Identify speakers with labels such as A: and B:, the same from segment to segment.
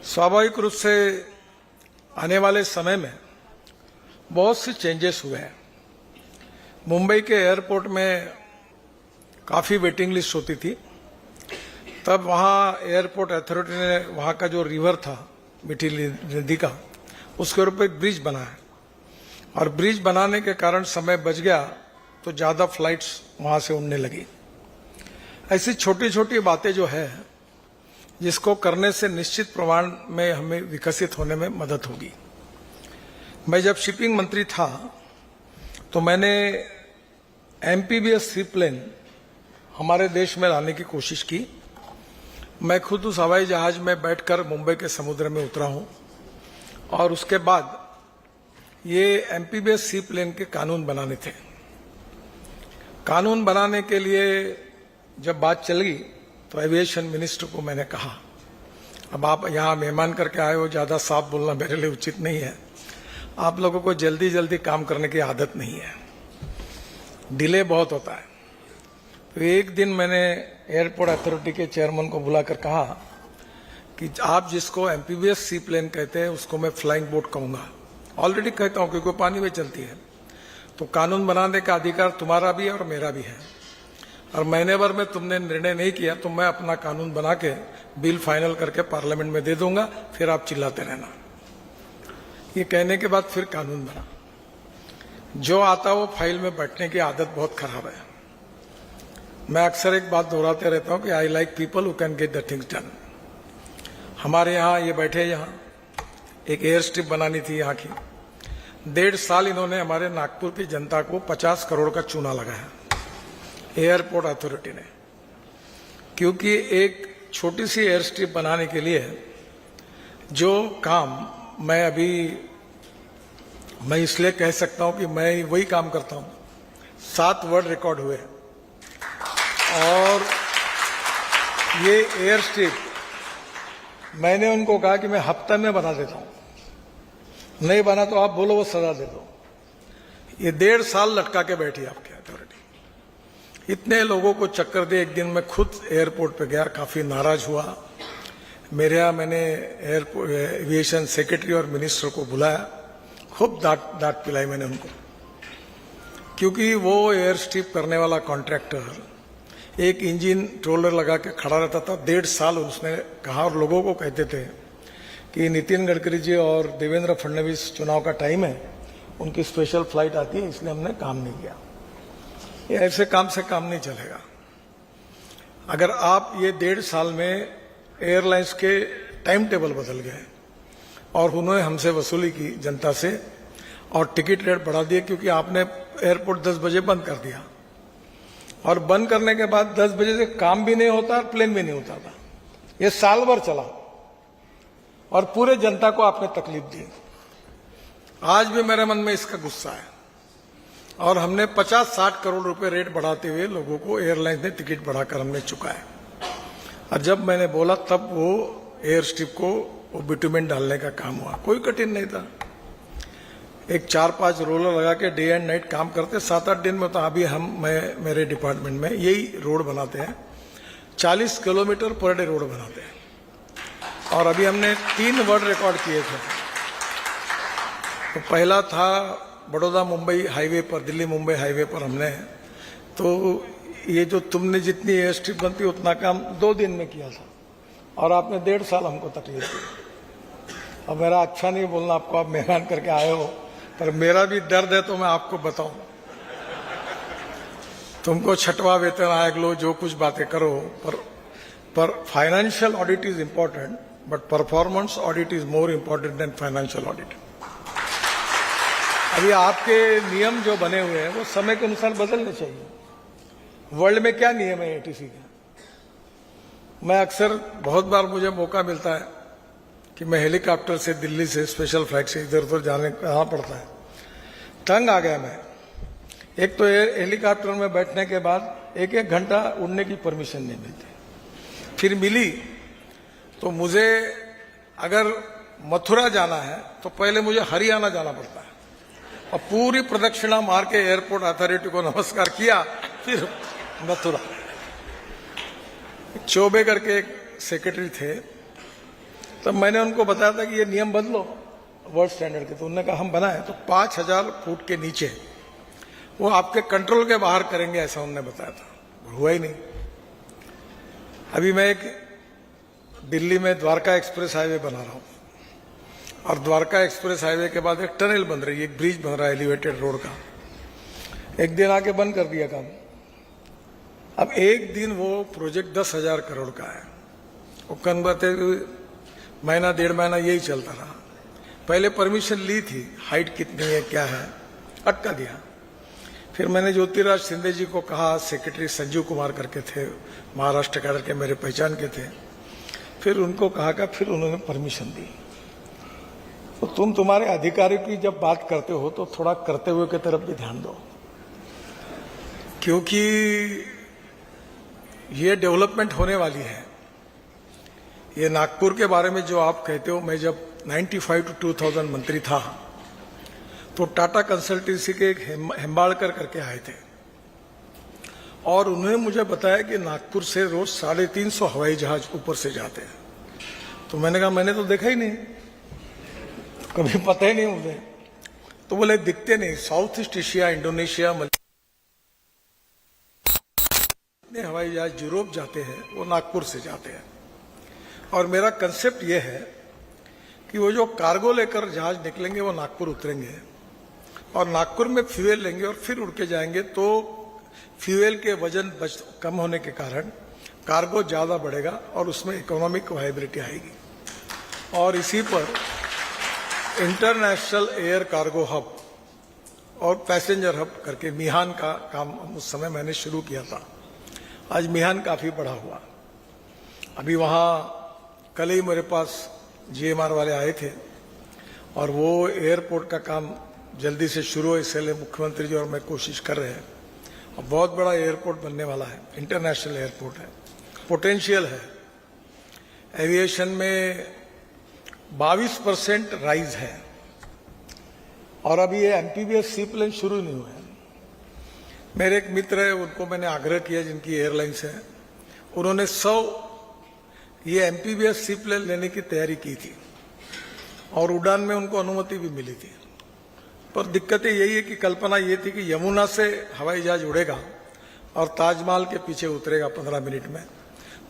A: स्वाभाविक रूप से आने वाले समय में बहुत सी चेंजेस हुए हैं। मुंबई के एयरपोर्ट में काफ़ी वेटिंग लिस्ट होती थी। तब वहाँ एयरपोर्ट अथॉरिटी ने वहाँ का जो रिवर था मीठी नदी का, उसके ऊपर एक ब्रिज बनाया और ब्रिज बनाने के कारण समय बच गया तो ज़्यादा फ्लाइट्स वहाँ से उड़ने लगी। ऐसी छोटी छोटी बातें जो है जिसको करने से निश्चित प्रमाण में हमें विकसित होने में मदद होगी। मैं जब शिपिंग मंत्री था तो मैंने एमपीबीएस सी प्लेन हमारे देश में लाने की कोशिश की। मैं खुद उस हवाई जहाज में बैठकर मुंबई के समुद्र में उतरा हूं और उसके बाद ये एमपीबीएस सी प्लेन के कानून बनाने थे। कानून बनाने के लिए जब बात चली तो एविएशन मिनिस्टर को मैंने कहा, अब आप यहाँ मेहमान करके आए हो, ज्यादा साफ बोलना मेरे लिए उचित नहीं है। आप लोगों को जल्दी जल्दी काम करने की आदत नहीं है, डिले बहुत होता है। तो एक दिन मैंने एयरपोर्ट अथॉरिटी के चेयरमैन को बुलाकर कहा कि आप जिसको एमपीबीएस सी प्लेन कहते हैं उसको मैं फ्लाइंग बोट कहूंगा। ऑलरेडी कहता हूं क्योंकि पानी में चलती है। तो कानून बनाने का अधिकार तुम्हारा भी है और मेरा भी है, और महीने भर में तुमने निर्णय नहीं किया तो मैं अपना कानून बना के बिल फाइनल करके पार्लियामेंट में दे दूंगा, फिर आप चिल्लाते रहना। ये कहने के बाद फिर कानून बना। जो आता वो फाइल में बैठने की आदत बहुत खराब है। मैं अक्सर एक बात दोहराते रहता हूं कि I like people who can get the things done. हमारे यहाँ ये बैठे, यहाँ एक एयर स्ट्रिप बनानी थी यहाँ की। 1.5 साल इन्होंने हमारे नागपुर की जनता को 50 करोड़ का चूना लगाया एयरपोर्ट अथॉरिटी ने, क्योंकि एक छोटी सी एयर स्ट्रिप बनाने के लिए जो काम मैं इसलिए कह सकता हूं कि मैं वही काम करता हूं। 7 वर्ल्ड रिकॉर्ड हुए और ये एयर स्ट्रिप मैंने उनको कहा कि मैं हफ्ते में बना देता हूं, नहीं बना तो आप बोलो वो सजा दे दो। ये 1.5 साल लटका के बैठी आपकी अथॉरिटी। इतने लोगों को चक्कर दे। एक दिन मैं खुद एयरपोर्ट पे गया, काफी नाराज हुआ। मैंने एयरपोर्ट एविएशन सेक्रेटरी और मिनिस्टर को बुलाया, खूब डांट पिलाई मैंने उनको, क्योंकि वो एयर स्ट्रिप करने वाला कॉन्ट्रैक्टर एक इंजन ट्रोलर लगा के खड़ा रहता था 1.5 साल। उसने कहा और लोगों को कहते थे कि नितिन गडकरी जी और देवेंद्र फडणवीस चुनाव का टाइम है, उनकी स्पेशल फ्लाइट आती है, इसलिए हमने काम नहीं किया। ये ऐसे काम से काम नहीं चलेगा। अगर आप ये 1.5 साल में एयरलाइंस के टाइम टेबल बदल गए और उन्होंने हमसे वसूली की जनता से और टिकट रेट बढ़ा दिए, क्योंकि आपने एयरपोर्ट 10 बजे बंद कर दिया और बंद करने के बाद 10 बजे से काम भी नहीं होता और प्लेन भी नहीं होता था। ये साल भर चला और पूरे जनता को आपने तकलीफ दी। आज भी मेरे मन में इसका गुस्सा है और हमने 50-60 करोड़ रुपए रेट बढ़ाते हुए लोगों को एयरलाइंस ने टिकट बढ़ाकर हमने चुकाया। और जब मैंने बोला तब वो एयर स्ट्रिप को वो बिटुमेन डालने का काम हुआ। कोई कठिन नहीं था। एक 4-5 रोलर लगा के डे एंड नाइट काम करते, 7-8 दिन में। तो अभी मेरे डिपार्टमेंट में यही रोड बनाते हैं, 40 किलोमीटर पर डे रोड बनाते हैं। और अभी हमने 3 वर्ल्ड रिकॉर्ड किए थे। तो पहला था बड़ौदा मुंबई हाईवे पर, दिल्ली मुंबई हाईवे पर हमने, तो ये जो तुमने जितनी एयर स्ट्रिप बनती उतना काम 2 दिन में किया था और आपने 1.5 साल हमको तकलीफ दी। अब मेरा अच्छा नहीं बोलना आपको, आप मेहमान करके आए हो, पर मेरा भी दर्द है तो मैं आपको बताऊं। तुमको 6वां वेतन आयोग लो, जो कुछ बातें करो, पर financial audit is important, but performance audit is more important than financial audit. अभी आपके नियम जो बने हुए हैं वो समय के अनुसार बदलने चाहिए। वर्ल्ड में क्या नियम है एटीसी का? मैं अक्सर, बहुत बार मुझे मौका मिलता है कि मैं हेलीकॉप्टर से दिल्ली से स्पेशल फ्लाइट से इधर उधर जाना पड़ता है। तंग आ गया मैं। एक तो हेलीकॉप्टर में बैठने के बाद 1-1 घंटा उड़ने की परमिशन नहीं मिलती। फिर मिली तो मुझे अगर मथुरा जाना है तो पहले मुझे हरियाणा जाना पड़ता है और पूरी प्रदक्षिणा मार के एयरपोर्ट अथॉरिटी को नमस्कार किया, फिर मथुरा। चौबे करके एक सेक्रेटरी थे, तब मैंने उनको बताया था कि ये नियम बदलो वर्ल्ड स्टैंडर्ड के। तो उन्होंने कहा हम बनाए तो 5000 फुट के नीचे वो आपके कंट्रोल के बाहर करेंगे, ऐसा उन्होंने बताया था। हुआ ही नहीं। अभी मैं एक दिल्ली में द्वारका एक्सप्रेस हाईवे बना रहा हूं, और द्वारका एक्सप्रेस हाईवे के बाद एक टनल बन रही है, एक ब्रिज बन रहा है एलिवेटेड रोड का। एक दिन आके बंद कर दिया काम। अब एक दिन वो प्रोजेक्ट 10,000 करोड़ का है। वो कन बातें महीना 1.5 महीना यही चलता रहा। पहले परमिशन ली थी, हाइट कितनी है क्या है, अटका दिया। फिर मैंने ज्योतिराज सिंधे जी को कहा, सेक्रेटरी संजीव कुमार करके थे, महाराष्ट्र कैडर के मेरे पहचान के थे। फिर उनको कहा कि फिर उन्होंने परमिशन दी। तो तुम्हारे अधिकारी की जब बात करते हो तो थोड़ा करते हुए की तरफ भी ध्यान दो, क्योंकि ये डेवलपमेंट होने वाली है। ये नागपुर के बारे में जो आप कहते हो, मैं जब 95 to 2000 मंत्री था तो टाटा कंसल्टेंसी के एक हेम्बाड़कर करके आए थे, और उन्होंने मुझे बताया कि नागपुर से रोज 350 हवाई जहाज ऊपर से जाते हैं। तो मैंने कहा मैंने तो देखा ही नहीं, कभी पता ही नहीं मुझे। तो बोले दिखते नहीं, साउथ ईस्ट एशिया, इंडोनेशिया, इतने हवाई जहाज यूरोप जाते हैं वो नागपुर से जाते हैं। और मेरा कंसेप्ट ये है कि वो जो कार्गो लेकर जहाज निकलेंगे वो नागपुर उतरेंगे, और नागपुर में फ्यूएल लेंगे और फिर उड़ के जाएंगे। तो फ्यूएल के वजन कम होने के कारण कार्गो ज्यादा बढ़ेगा और उसमें इकोनॉमिक वायबिलिटी आएगी। और इसी पर इंटरनेशनल एयर कार्गो हब और पैसेंजर हब करके मिहान का काम उस समय मैंने शुरू किया था। आज मिहान काफी बड़ा हुआ। अभी वहां कल ही मेरे पास जीएमआर वाले आए थे, और वो एयरपोर्ट का काम जल्दी से शुरू हो, इसके लिए मुख्यमंत्री जी और मैं कोशिश कर रहे हैं। और बहुत बड़ा एयरपोर्ट बनने वाला है, इंटरनेशनल एयरपोर्ट है, पोटेंशियल है। एविएशन में 22% राइज है, और अभी ये एमपीबीएस सी प्लेन शुरू नहीं हुए हैं। मेरे एक मित्र है, उनको मैंने आग्रह किया, जिनकी एयरलाइंस है, उन्होंने 100 ये एमपीबीएस सी प्लेन लेने की तैयारी की थी, और उड़ान में उनको अनुमति भी मिली थी। पर दिक्कतें यही है कि कल्पना ये थी कि यमुना से हवाई जहाज उड़ेगा और ताजमहल के पीछे उतरेगा 15 मिनट में,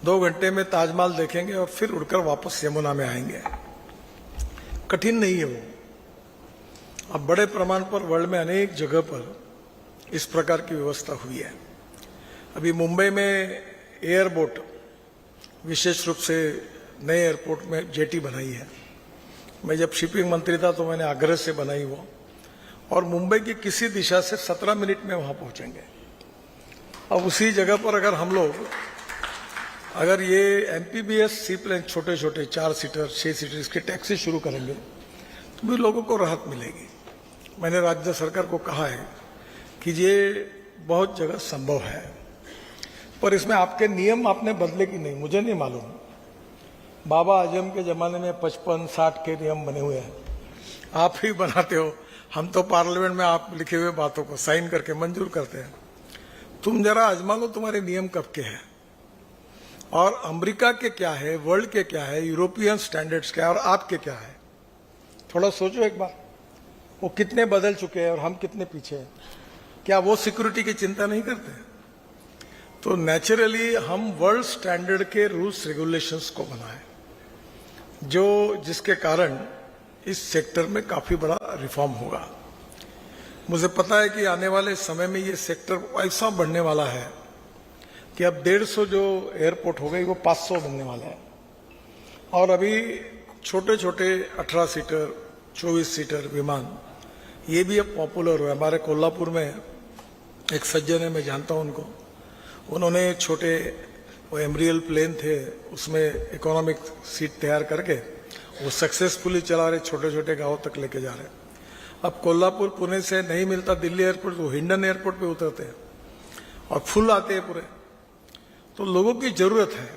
A: 2 घंटे में ताजमहल देखेंगे और फिर उड़कर वापस यमुना में आएंगे। कठिन नहीं है वो। अब बड़े प्रमाण पर वर्ल्ड में अनेक जगह पर इस प्रकार की व्यवस्था हुई है। अभी मुंबई में एयरबोट, विशेष रूप से नए एयरपोर्ट में जेटी बनाई है। मैं जब शिपिंग मंत्री था तो मैंने आग्रह से बनाई वो, और मुंबई की किसी दिशा से 17 मिनट में वहां पहुंचेंगे। अब उसी जगह पर अगर ये एमपीबीएस सी प्लेन छोटे छोटे 4 सीटर 6 सीटर इसके टैक्सी शुरू करेंगे तो भी लोगों को राहत मिलेगी। मैंने राज्य सरकार को कहा है कि ये बहुत जगह संभव है, पर इसमें आपके नियम आपने बदले कि नहीं मुझे नहीं मालूम। बाबा आजम के जमाने में 55-60 के नियम बने हुए हैं, आप ही बनाते हो। हम तो पार्लियामेंट में आप लिखे हुए बातों को साइन करके मंजूर करते हैं। तुम जरा आजमा लो तुम्हारे नियम कब के हैं, और अमेरिका के क्या है, वर्ल्ड के क्या है, यूरोपियन स्टैंडर्ड्स क्या है, और आपके क्या है। थोड़ा सोचो एक बार, वो कितने बदल चुके हैं और हम कितने पीछे हैं। क्या वो सिक्योरिटी की चिंता नहीं करते? तो नेचुरली हम वर्ल्ड स्टैंडर्ड के रूल्स रेगुलेशंस को बनाएं, जिसके कारण इस सेक्टर में काफी बड़ा रिफॉर्म होगा। मुझे पता है कि आने वाले समय में ये सेक्टर ऐसा बढ़ने वाला है कि अब 150 जो एयरपोर्ट हो गई वो 500 बनने वाला है। और अभी छोटे छोटे 18 सीटर 24 सीटर विमान ये भी अब पॉपुलर हुआ। हमारे कोल्हापुर में एक सज्जन है, मैं जानता हूं उनको, उन्होंने छोटे वो एम्ब्रियल प्लेन थे, उसमें इकोनॉमिक सीट तैयार करके वो सक्सेसफुली चला रहे, छोटे छोटे गांवों तक लेके जा रहे। अब कोल्हापुर पुणे से नहीं मिलता दिल्ली एयरपोर्ट, वो हिंडन एयरपोर्ट पे उतरते हैं और फुल आते हैं पूरे। तो लोगों की जरूरत है,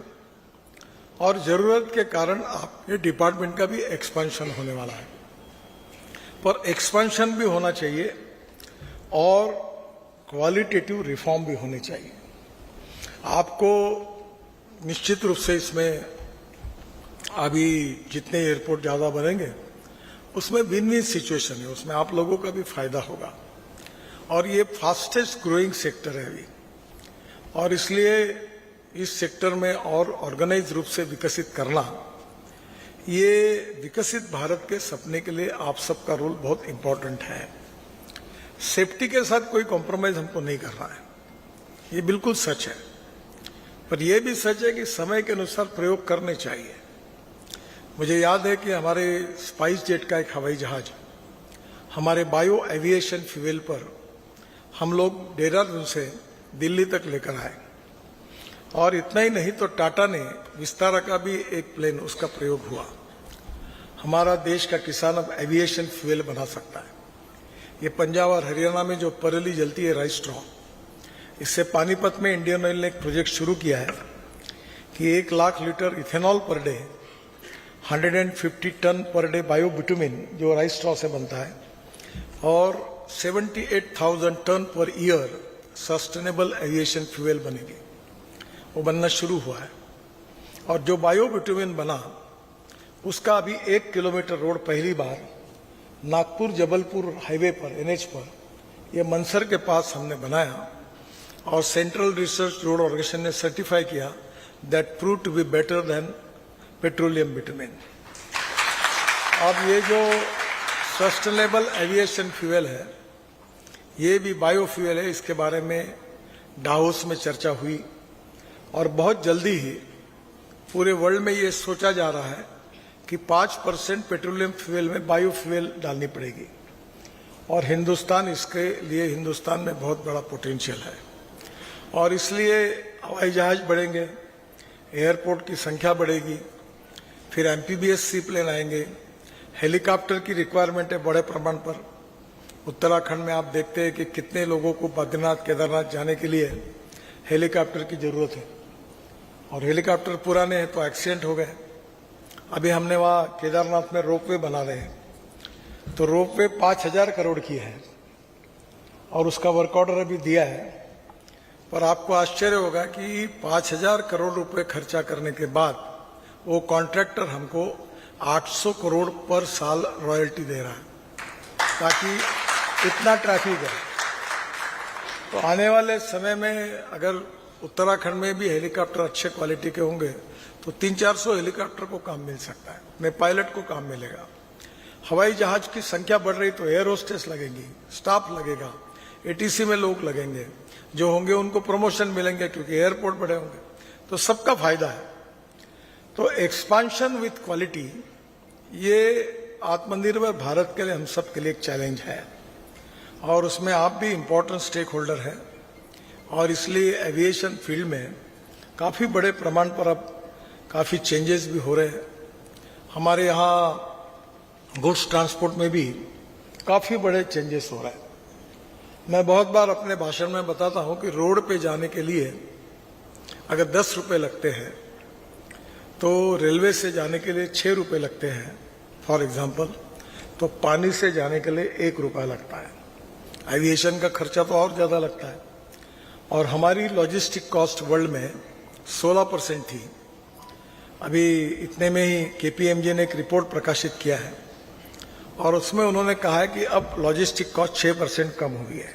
A: और जरूरत के कारण आपके डिपार्टमेंट का भी एक्सपेंशन होने वाला है। पर एक्सपेंशन भी होना चाहिए और क्वालिटेटिव रिफॉर्म भी होने चाहिए। आपको निश्चित रूप से इसमें अभी जितने एयरपोर्ट ज़्यादा बनेंगे उसमें विन विन सिचुएशन है, उसमें आप लोगों का भी फायदा होगा। और ये फास्टेस्ट ग्रोइंग सेक्टर है अभी, और इसलिए इस सेक्टर में और ऑर्गेनाइज रूप से विकसित करना, ये विकसित भारत के सपने के लिए आप सबका रोल बहुत इंपॉर्टेंट है। सेफ्टी के साथ कोई कॉम्प्रोमाइज हमको नहीं करना है, ये बिल्कुल सच है, पर यह भी सच है कि समय के अनुसार प्रयोग करने चाहिए। मुझे याद है कि हमारे स्पाइस जेट का एक हवाई जहाज हमारे बायो एविएशन फ्यूल पर हम लोग देहरादून से दिल्ली तक लेकर आए, और इतना ही नहीं तो टाटा ने विस्तारा का भी एक प्लेन उसका प्रयोग हुआ। हमारा देश का किसान अब एविएशन फ्यूल बना सकता है। ये पंजाब और हरियाणा में जो परेली जलती है राइस स्ट्रॉ, इससे पानीपत में इंडियन ऑयल ने एक प्रोजेक्ट शुरू किया है कि 1 lakh litre ethanol per day, 150 ton per day bio bitumen जो राइस स्ट्रॉ से बनता है, और 78,000 ton per year sustainable aviation fuel बनेगी। वो बनना शुरू हुआ है, और जो बायो बिटुमिन बना उसका अभी 1 किलोमीटर रोड पहली बार नागपुर जबलपुर हाईवे पर, NH पर, ये मनसर के पास हमने बनाया, और सेंट्रल रिसर्च रोड ऑर्गेनाइजेशन ने सर्टिफाई किया that prove to be better than petroleum bitumen. अब ये जो सस्टेनेबल एविएशन फ्यूल है, ये भी बायो फ्यूल है। इसके बारे में डावोस में चर्चा हुई, और बहुत जल्दी ही पूरे वर्ल्ड में ये सोचा जा रहा है कि 5% पेट्रोलियम फ्यूल में बायो फ्यूल डालनी पड़ेगी, और हिंदुस्तान इसके लिए, हिंदुस्तान में बहुत बड़ा पोटेंशियल है। और इसलिए हवाई जहाज बढ़ेंगे, एयरपोर्ट की संख्या बढ़ेगी, फिर एमपीबीएस सी प्लेन आएंगे, हेलीकॉप्टर की रिक्वायरमेंट है बड़े प्रमाण पर। उत्तराखंड में आप देखते हैं कि कितने लोगों को बद्रीनाथ केदारनाथ जाने के लिए हेलीकॉप्टर की जरूरत है, और हेलीकॉप्टर पुराने हैं तो एक्सीडेंट हो गए। अभी हमने वहां केदारनाथ में रोपवे बना रहे हैं, तो रोपवे 5,000 करोड़ की है, और उसका वर्क ऑर्डर अभी दिया है। पर आपको आश्चर्य होगा कि 5,000 करोड़ रुपए खर्चा करने के बाद वो कॉन्ट्रैक्टर हमको 800 करोड़ पर साल रॉयल्टी दे रहा है, ताकि इतना ट्रैफिक है। तो आने वाले समय में अगर उत्तराखंड में भी हेलीकॉप्टर अच्छे क्वालिटी के होंगे तो 300-400 हेलीकॉप्टर को काम मिल सकता है, में पायलट को काम मिलेगा। हवाई जहाज की संख्या बढ़ रही तो एयर होस्टेस लगेंगी, स्टाफ लगेगा, एटीसी में लोग लगेंगे, जो होंगे उनको प्रमोशन मिलेंगे क्योंकि एयरपोर्ट बड़े होंगे, तो सबका फायदा है। तो एक्सपांशन विथ क्वालिटी, ये आत्मनिर्भर भारत के लिए हम सब के लिए एक चैलेंज है, और उसमें आप भी इम्पोर्टेंट स्टेक होल्डर हैं, और इसलिए एविएशन फील्ड में काफी बड़े प्रमाण पर अब काफी चेंजेस भी हो रहे हैं। हमारे यहाँ गुड्स ट्रांसपोर्ट में भी काफी बड़े चेंजेस हो रहे हैं। मैं बहुत बार अपने भाषण में बताता हूं कि रोड पे जाने के लिए अगर 10 रुपए लगते हैं तो रेलवे से जाने के लिए 6 रुपए लगते हैं फॉर एग्जाम्पल, तो पानी से जाने के लिए 1 रुपया लगता है। एविएशन का खर्चा तो और ज्यादा लगता है, और हमारी लॉजिस्टिक कॉस्ट वर्ल्ड में 16% थी। अभी इतने में ही KPMG ने एक रिपोर्ट प्रकाशित किया है, और उसमें उन्होंने कहा है कि अब लॉजिस्टिक कॉस्ट 6% कम हुई है,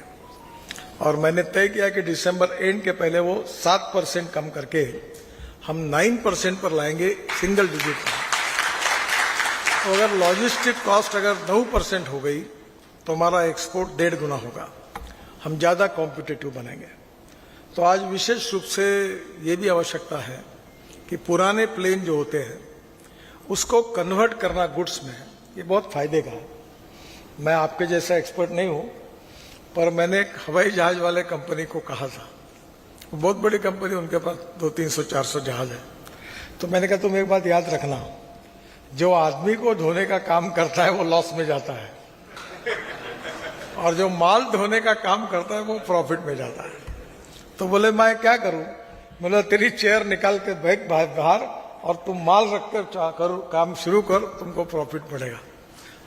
A: और मैंने तय किया कि दिसंबर एंड के पहले वो 7% कम करके हम 9% पर लाएंगे, सिंगल डिजिट में। तो अगर लॉजिस्टिक कॉस्ट अगर 9% हो गई तो हमारा एक्सपोर्ट 1.5 गुना होगा, हम ज्यादा कॉम्पिटिटिव बनेंगे। तो आज विशेष रूप से ये भी आवश्यकता है कि पुराने प्लेन जो होते हैं उसको कन्वर्ट करना गुड्स में, ये बहुत फायदे का है। मैं आपके जैसा एक्सपर्ट नहीं हूं, पर मैंने एक हवाई जहाज वाले कंपनी को कहा था, बहुत बड़ी कंपनी, उनके पास 200-300-400 जहाज है, तो मैंने कहा तुम एक बात याद रखना, जो आदमी को धोने का काम करता है वो लॉस में जाता है, और जो माल धोने का काम करता है वो प्रॉफिट में जाता है। तो बोले मैं क्या करूं? बोले तेरी चेयर निकाल के बैग बाहर और तुम माल रख कर काम शुरू कर, तुमको प्रॉफिट बढ़ेगा।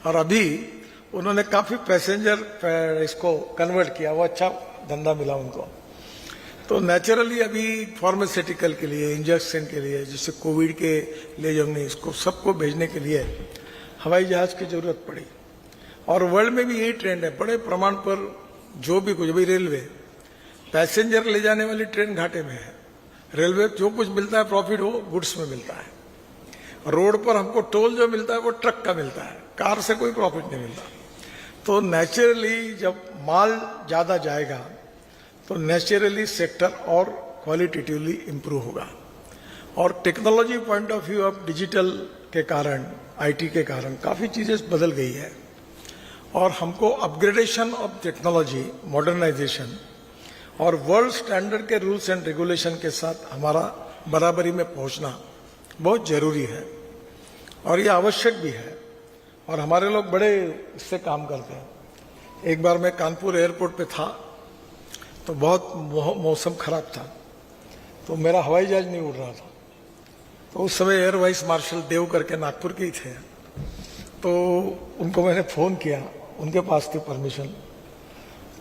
A: और अभी उन्होंने काफी पैसेंजर इसको कन्वर्ट किया, वो अच्छा धंधा मिला उनको। तो नेचुरली अभी फार्मास्यूटिकल के लिए, इंजेक्शन के लिए, जैसे कोविड के लिए जो हमने इसको सबको भेजने के लिए हवाई जहाज की जरूरत पड़ी। और वर्ल्ड में भी यही ट्रेंड है, बड़े प्रमाण पर जो भी कुछ, अभी रेलवे पैसेंजर ले जाने वाली ट्रेन घाटे में है। रेलवे जो कुछ मिलता है प्रॉफिट वो गुड्स में मिलता है। रोड पर हमको टोल जो मिलता है वो ट्रक का मिलता है, कार से कोई प्रॉफिट नहीं मिलता। तो नेचुरली जब माल ज्यादा जाएगा तो नेचुरली सेक्टर और क्वालिटेटिवली इंप्रूव होगा। और technology point of view of digital के कारण, आईटी के कारण काफी चीजें बदल गई है और हमको अपग्रेडेशन ऑफ टेक्नोलॉजी, मॉडर्नाइजेशन और वर्ल्ड स्टैंडर्ड के रूल्स एंड रेगुलेशन के साथ हमारा बराबरी में पहुंचना बहुत जरूरी है और ये आवश्यक भी है। और हमारे लोग बड़े इससे काम करते हैं। एक बार मैं कानपुर एयरपोर्ट पे था तो बहुत मौसम खराब था, तो मेरा हवाई जहाज नहीं उड़ रहा था। तो उस समय एयर वाइस मार्शल देव करके नागपुर के ही थे, तो उनको मैंने फोन किया, उनके पास थी परमिशन।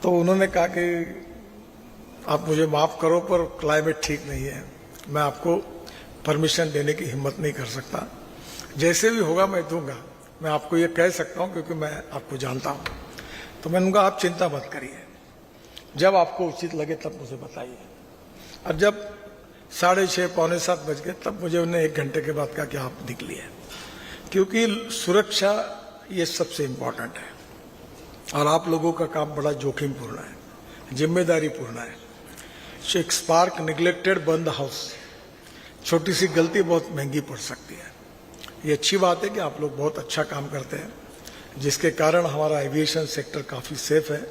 A: तो उन्होंने कहा कि आप मुझे माफ करो पर क्लाइमेट ठीक नहीं है, मैं आपको परमिशन देने की हिम्मत नहीं कर सकता, जैसे भी होगा मैं दूंगा। मैं आपको ये कह सकता हूं क्योंकि मैं आपको जानता हूं। तो मैंने उनका आप चिंता मत करिए, जब आपको उचित लगे तब मुझे बताइए। और जब 6:30 पौने 7 बज गए तब मुझे उन्हें 1 घंटे के बाद कहा कि आप निकलिए, क्योंकि सुरक्षा ये सबसे इंपॉर्टेंट है और आप लोगों का काम बड़ा जोखिमपूर्ण है, जिम्मेदारी पूर्ण है। एक spark neglected burn the house, छोटी सी गलती बहुत महंगी पड़ सकती है। ये अच्छी बात है कि आप लोग बहुत अच्छा काम करते हैं, जिसके कारण हमारा एविएशन सेक्टर काफी सेफ है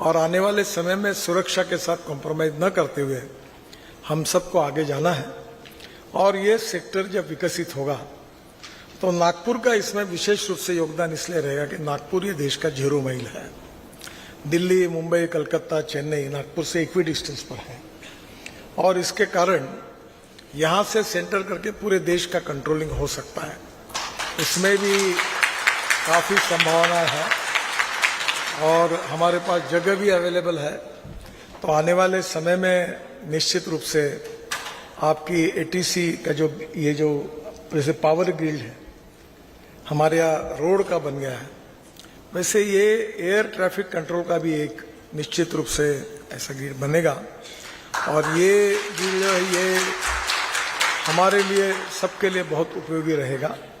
A: और आने वाले समय में सुरक्षा के साथ कॉम्प्रोमाइज न करते हुए हम सबको आगे जाना है। और ये सेक्टर जब विकसित होगा तो नागपुर का इसमें विशेष रूप से योगदान इसलिए रहेगा कि नागपुर ये देश का 0 माइल है। दिल्ली, मुंबई, कलकत्ता, चेन्नई नागपुर से इक्वी डिस्टेंस पर है और इसके कारण यहां से सेंटर करके पूरे देश का कंट्रोलिंग हो सकता है। इसमें भी काफी संभावना है और हमारे पास जगह भी अवेलेबल है। तो आने वाले समय में निश्चित रूप से आपकी एटीसी का जो जैसे पावर ग्रिड है हमारे यहाँ रोड का बन गया है, वैसे ये एयर ट्रैफिक कंट्रोल का भी एक निश्चित रूप से ऐसा ग्रिड बनेगा और ये ग्रिड जो है ये हमारे लिए, सबके लिए बहुत उपयोगी रहेगा।